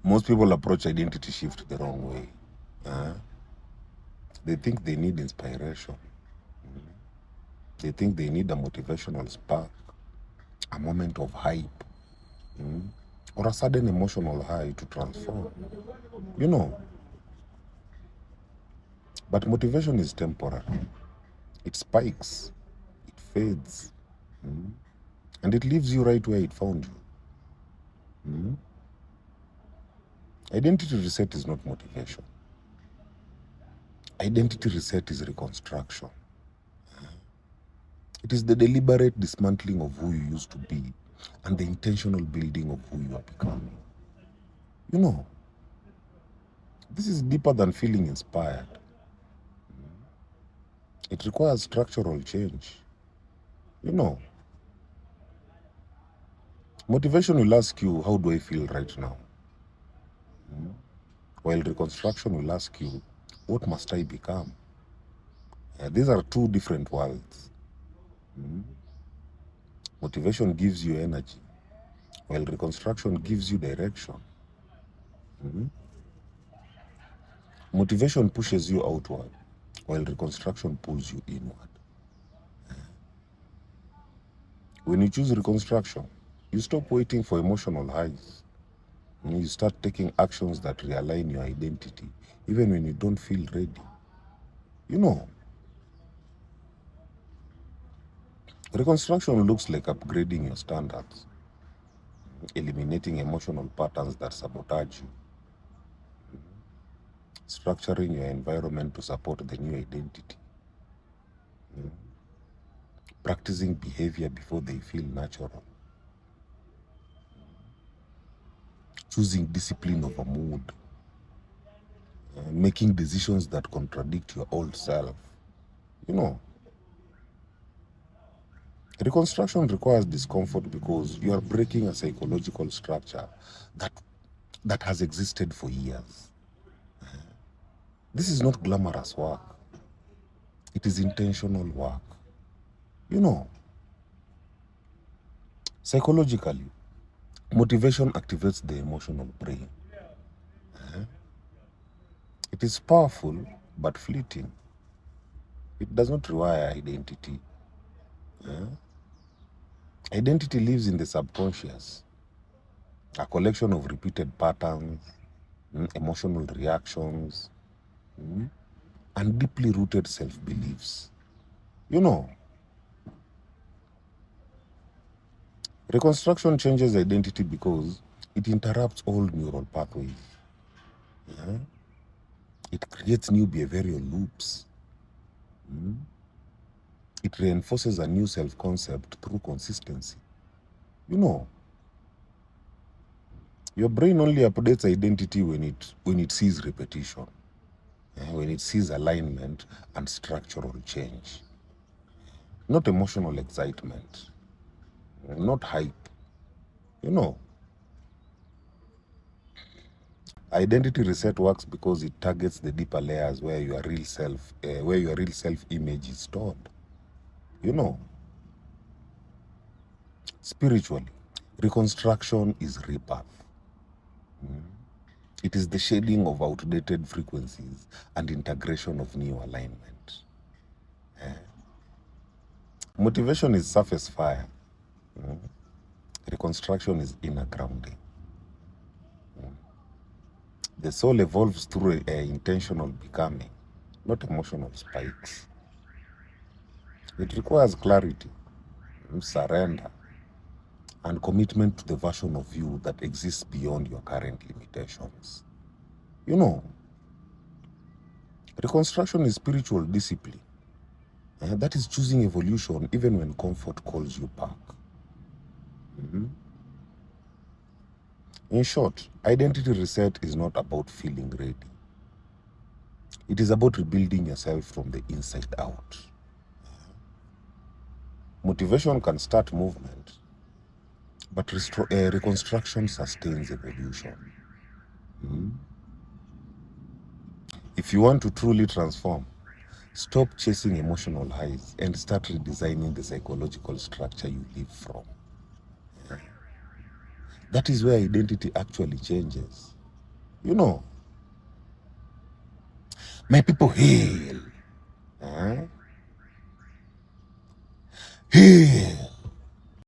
Most people approach identity shift the wrong way. They think they need inspiration. They think they need a motivational spark, a moment of hype, or a sudden emotional high to transform. You know, but motivation is temporary. It spikes, it fades, and it leaves you right where it found you. Identity reset is not motivation. Identity reset is reconstruction. It is the deliberate dismantling of who you used to be and the intentional building of who you are becoming. You know, this is deeper than feeling inspired. It requires structural change. You know, motivation will ask you, how do I feel right now? While reconstruction will ask you, what must I become? These are two different worlds. Motivation gives you energy, while reconstruction gives you direction. Motivation pushes you outward, while reconstruction pulls you inward. When you choose reconstruction, you stop waiting for emotional highs. And you start taking actions that realign your identity, even when you don't feel ready. You know, reconstruction looks like upgrading your standards, eliminating emotional patterns that sabotage you, structuring your environment to support the new identity, practicing behavior before they feel natural, choosing discipline over mood, making decisions that contradict your old self. You know, reconstruction requires discomfort because you are breaking a psychological structure that has existed for years. This is not glamorous work. It is intentional work. You know, psychologically, motivation activates the emotional brain. It is powerful but fleeting. It does not rewire identity. Identity lives in the subconscious, a collection of repeated patterns, emotional reactions, and deeply rooted self-beliefs. You know, reconstruction changes identity because it interrupts old neural pathways. It creates new behavioral loops. It reinforces a new self-concept through consistency. You know, your brain only updates identity when it sees repetition, when it sees alignment and structural change. Not emotional excitement, not hype. You know, identity reset works because it targets the deeper layers where your real self image is stored. You know, spiritually, reconstruction is rebirth. It is the shading of outdated frequencies and integration of new alignment. Motivation is surface fire. Reconstruction is inner grounding. The soul evolves through intentional becoming, not emotional spikes. It requires clarity, surrender, and commitment to the version of you that exists beyond your current limitations. You know, reconstruction is spiritual discipline. That is choosing evolution even when comfort calls you back. In short, identity reset is not about feeling ready. It is about rebuilding yourself from the inside out. Motivation can start movement, but reconstruction sustains evolution. If you want to truly transform, stop chasing emotional highs and start redesigning the psychological structure you live from. That is where identity actually changes. You know, my people, hail. Eh? Hail.